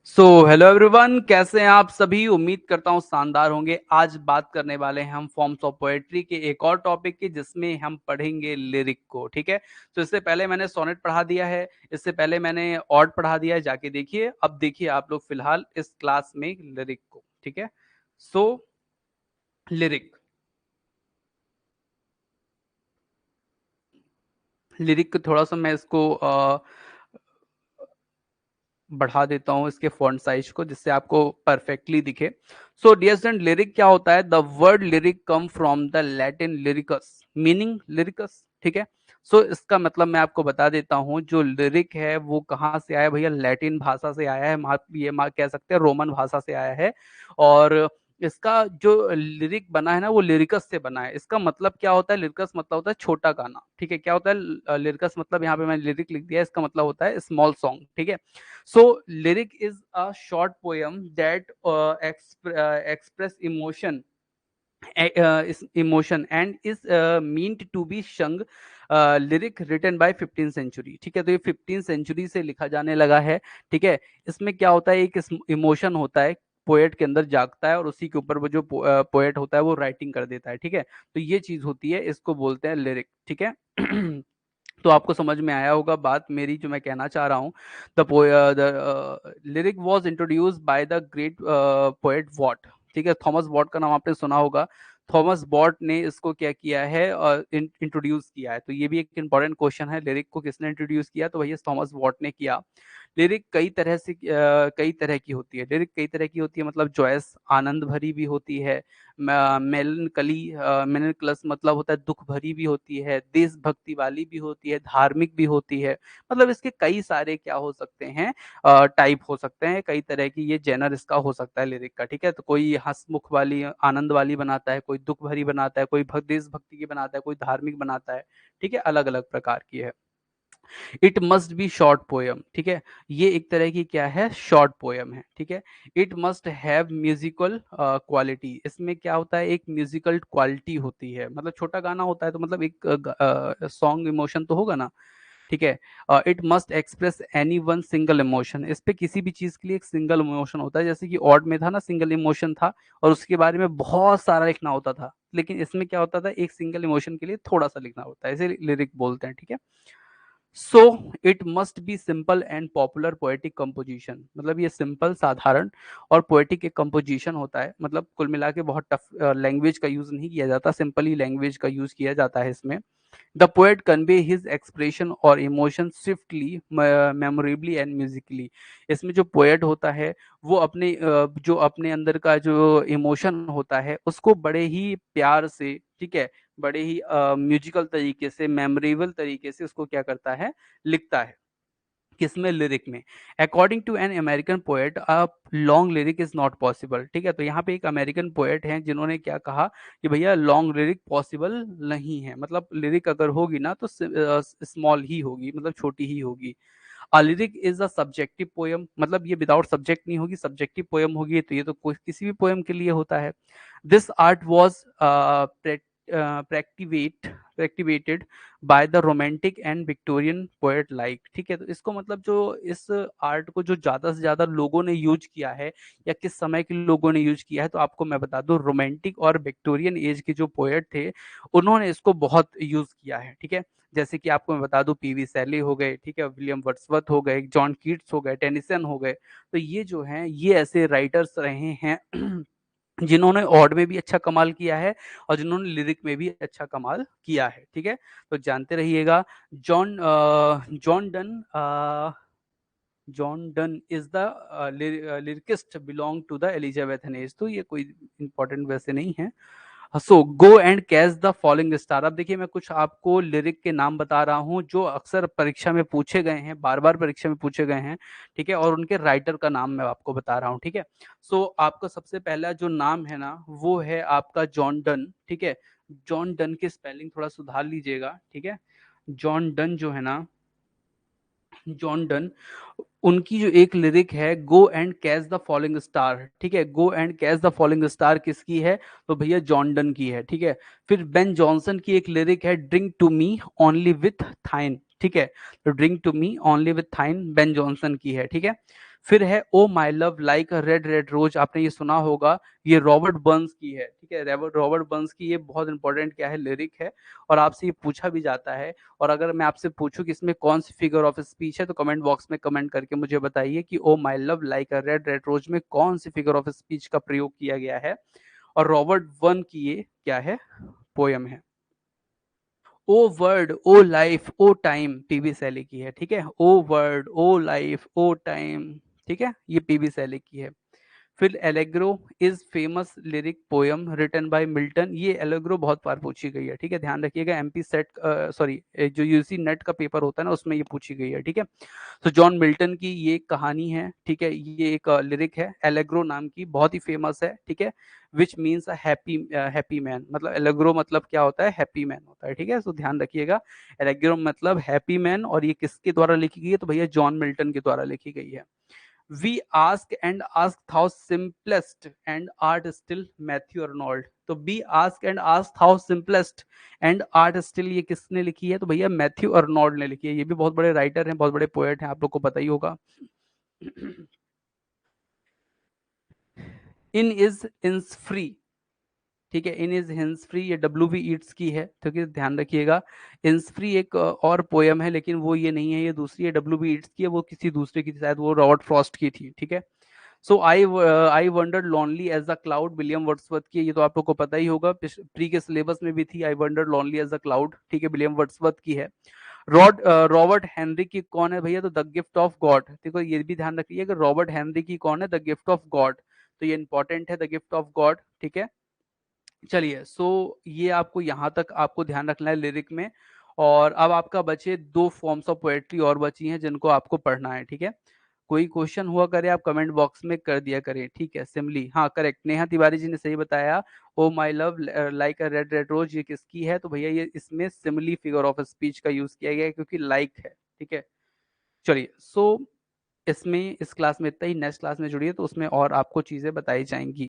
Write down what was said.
So hello everyone, कैसे हैं आप सभी। उम्मीद करता हूँ शानदार होंगे। आज बात करने वाले हैं हम फॉर्म्स ऑफ पोएट्री के एक और टॉपिक की, जिसमें हम पढ़ेंगे लिरिक को। ठीक है, तो इससे पहले मैंने सोनेट पढ़ा दिया है, इससे पहले मैंने ऑड पढ़ा दिया है, जाके देखिए। अब देखिए आप लोग फिलहाल इस क्लास में लिरिक को। ठीक है, सो लिरिक लिरिक थोड़ा सा मैं इसको बढ़ा देता हूँ, इसके फॉन्ट साइज को, जिससे आपको परफेक्टली दिखे। सो डियर स्टूडेंट, लिरिक क्या होता है? The word lyric come from the Latin lyricus, meaning lyricus. ठीक है, सो इसका मतलब मैं आपको बता देता हूँ। जो लिरिक है वो कहाँ से आया भैया? लैटिन भाषा से आया है। कह सकते हैं रोमन भाषा से आया है। और इसका जो लिरिक बना है ना, वो लिरिकस से बना है। इसका मतलब क्या होता है? लिरिकस मतलब होता है छोटा गाना। ठीक है, क्या होता है लिरिकस मतलब? यहाँ पे मैंने लिरिक लिख दिया है, इसका मतलब होता है स्मॉल सॉन्ग। ठीक है, so lyric is a short poem that express emotion, is emotion and is meant to be sung. Lyric written by 15th century. ठीक है, तो ये 15th सेंचुरी से लिखा जाने लगा है। ठीक है, इसमें क्या होता है? एक इमोशन होता है, पोएट के अंदर जागता है, और उसी के ऊपर वो जो पोएट होता है वो राइटिंग कर देता है। ठीक है, तो ये चीज होती है, इसको बोलते हैं लिरिक। ठीक है तो आपको समझ में आया होगा बात मेरी, जो मैं कहना चाह रहा हूँ। The lyric was introduce by the great poet what. ठीक है, थॉमस वॉट का नाम आपने सुना होगा। थॉमस वॉट ने इसको क्या किया है? इंट्रोड्यूस किया है। तो ये भी एक इंपॉर्टेंट क्वेश्चन है, लिरिक को किसने इंट्रोड्यूस किया? तो भैया थॉमस वॉट ने किया। लिरिक कई तरह की होती है। लिरिक कई तरह की होती है, मतलब जॉयस, आनंद भरी भी होती है। मेलनकली, मेलनकलस मतलब होता है दुख भरी भी होती है। देशभक्ति वाली भी होती है, धार्मिक भी होती है। मतलब इसके कई सारे क्या हो सकते हैं? टाइप हो सकते हैं, कई तरह की ये जेनर इसका हो सकता है लिरिक का। ठीक है, तो कोई हंसमुख वाली, आनंद वाली बनाता है, कोई दुख भरी बनाता है, कोई देशभक्ति की बनाता है, कोई धार्मिक बनाता है। ठीक है, अलग अलग प्रकार की है। It must be short poem. ठीक है, ये एक तरह की क्या है? शॉर्ट पोयम है। ठीक है, it must have musical quality. इसमें क्या होता है? एक म्यूजिकल क्वालिटी होती है, मतलब छोटा गाना होता है तो मतलब एक सॉन्ग इमोशन तो होगा ना। ठीक है, it must express any one single emotion. इस पे किसी भी चीज के लिए एक सिंगल इमोशन होता है, जैसे कि ऑड में था ना, सिंगल इमोशन था, और उसके बारे में बहुत सारा लिखना होता था। लेकिन इसमें क्या होता था? एक सिंगल इमोशन के लिए थोड़ा सा लिखना होता है, इसे लिरिक बोलते हैं। ठीक है, so it must be simple and popular poetic composition. मतलब ये सिंपल, साधारण और पोएटिक एक कंपोजिशन होता है। मतलब कुल मिला के बहुत टफ लैंग्वेज का यूज नहीं किया जाता, सिंपली लैंग्वेज का यूज किया जाता है इसमें। The poet convey his expression और इमोशन स्विफ्टली, मेमोरेबली एंड म्यूजिकली। इसमें जो पोएट होता है वो जो अपने अंदर का जो इमोशन होता है उसको बड़े ही प्यार से, ठीक है, बड़े ही म्यूजिकल तरीके से, मेमोरेबल तरीके से उसको क्या करता है? लिखता है। किसमें? लिरिक में। According to an American poet, a long lyric is not possible. ठीक है, तो यहाँ पे एक अमेरिकन पोएट हैं जिन्होंने क्या कहा कि भैया लॉन्ग लिरिक पॉसिबल नहीं है। मतलब लिरिक अगर होगी ना तो स्मॉल ही होगी, मतलब छोटी ही होगी। A lyric is a subjective poem, मतलब ये विदाउट सब्जेक्ट नहीं होगी, सब्जेक्टिव पोयम होगी। तो ये तो कोई किसी भी पोयम के लिए होता है। This art was practice practised by the Romantic and Victorian poet like. ठीक है, तो इसको मतलब जो इस आर्ट को जो ज्यादा से ज्यादा लोगों ने यूज किया है, या किस समय के लोगों ने यूज किया है, तो आपको मैं बता दूं, रोमांटिक और विक्टोरियन एज के जो पोएट थे उन्होंने इसको बहुत यूज किया है। ठीक है, जैसे कि आपको मैं बता दूं, पीवी शैली हो गए, ठीक है, विलियम वर्ड्सवर्थ हो गए, जॉन कीट्स हो गए, टेनिसन हो गए। तो ये जो हैं ये ऐसे राइटर्स रहे हैं जिन्होंने ऑड में भी अच्छा कमाल किया है और जिन्होंने लिरिक में भी अच्छा कमाल किया है। ठीक है, तो जानते रहिएगा। John John Donne John Donne is the lyricist belong to the Elizabethan age. तो ये कोई इंपॉर्टेंट वैसे नहीं है। So go and catch the following star. अब देखिए मैं कुछ आपको लिरिक के नाम बता रहा हूँ जो अक्सर परीक्षा में पूछे गए हैं, बार बार परीक्षा में पूछे गए हैं। ठीक है, और उनके राइटर का नाम मैं आपको बता रहा हूँ। ठीक है, सो आपका सबसे पहला जो नाम है ना वो है आपका जॉन डन। ठीक है, जॉन डन की स्पेलिंग थोड़ा सुधार लीजिएगा। ठीक है, जॉन डन जो है ना, जॉन डन, उनकी जो एक लिरिक है, गो and catch the following star. ठीक है, गो and catch the following star किसकी है? तो भैया जॉन डन की है। ठीक है, फिर बेन जॉनसन की एक लिरिक है, drink to me only with thine. ठीक है, तो drink to me only with thine Ben Jonson की है। ठीक है, फिर है O my love like a red red rose, आपने ये सुना होगा, ये रॉबर्ट बर्न्स की है, ठीक है, रॉबर्ट बर्न्स की ये बहुत इंपॉर्टेंट क्या है, लिरिक है, और आपसे ये पूछा भी जाता है। और अगर मैं आपसे पूछूं कि इसमें कौन सी फिगर ऑफ स्पीच है, तो कमेंट बॉक्स में कमेंट करके मुझे बताइए कि o my love like a red red rose में कौन सी फिगर ऑफ स्पीच का प्रयोग किया गया है, और रॉबर्ट बर्न की ये क्या है, पोयम है। O world o life o time P B Shelley की है, ठीक है, o world o life o time, ठीक है, ये पीबी शैली की है। फिर Allegro is famous lyric poem written by Milton, ये एलेग्रो बहुत बार पूछी गई है, ठीक है, ध्यान रखिएगा, एमपी सेट सॉरी जो यूसी नेट का पेपर होता है ना उसमें ये पूछी गई है, ठीक है। तो जॉन मिल्टन की ये कहानी है, ठीक है, ये एक लिरिक है एलेग्रो नाम की, बहुत ही फेमस है, ठीक है, which means a happy happy man, मतलब एलेग्रो मतलब क्या होता है, हैप्पी मैन होता है, ठीक है, तो ध्यान रखिएगा, एलेग्रो मतलब हैप्पी मैन, और ये किसके द्वारा लिखी गई है, तो भैया जॉन मिल्टन के द्वारा लिखी गई है। We ask and ask thou simplest and art still Matthew Arnold, तो be ask and ask how simplest and art still ये किसने लिखी है, तो भैया मैथ्यू अर्नोल्ड ने लिखी है, ये भी बहुत बड़े राइटर हैं, बहुत बड़े पोएट हैं, आप लोग को पता ही होगा। इन इज इंस फ्री, ठीक है, इन इज हिंस फ्री, ये डब्ल्यू बी ईट्स की है, ठीक है, ध्यान रखिएगा। इंस फ्री एक और पोयम है, लेकिन वो ये नहीं है, ये दूसरी है, डब्ल्यू बी ईट्स की है, वो किसी दूसरे की थी, शायद वो रॉबर्ट फ्रॉस्ट की थी, ठीक है। So I wander lonely as a cloud, William Wordsworth की, ये तो आप लोग को पता ही होगा, प्री के सिलेबस में भी थी, I wander lonely as a cloud, ठीक है, विलियम वर्ड्सवर्थ की है। रॉबर्ट हेनरी की कौन है भैया, तो द गिफ्ट ऑफ गॉड, देखो ये भी ध्यान रखिए कि रॉबर्ट हेनरी की कौन है, द गिफ्ट ऑफ गॉड, तो ये इंपॉर्टेंट है, द गिफ्ट ऑफ गॉड, ठीक है। चलिए, सो ये आपको यहाँ तक आपको ध्यान रखना है लिरिक में। और अब आपका बचे दो फॉर्म्स ऑफ पोएट्री और बची हैं जिनको आपको पढ़ना है, ठीक है। कोई क्वेश्चन हुआ करे आप कमेंट बॉक्स में कर दिया करें, ठीक है। सिमली, हाँ करेक्ट, नेहा तिवारी जी ने सही बताया, O my love like a red red rose, ये किसकी है, तो भैया ये इसमें सिमली फिगर ऑफ स्पीच का यूज किया गया है, क्योंकि लाइक है, ठीक है। चलिए, सो इसमें इस क्लास में इतना ही, नेक्स्ट क्लास में जुड़िए तो उसमें और आपको चीजें बताई जाएंगी।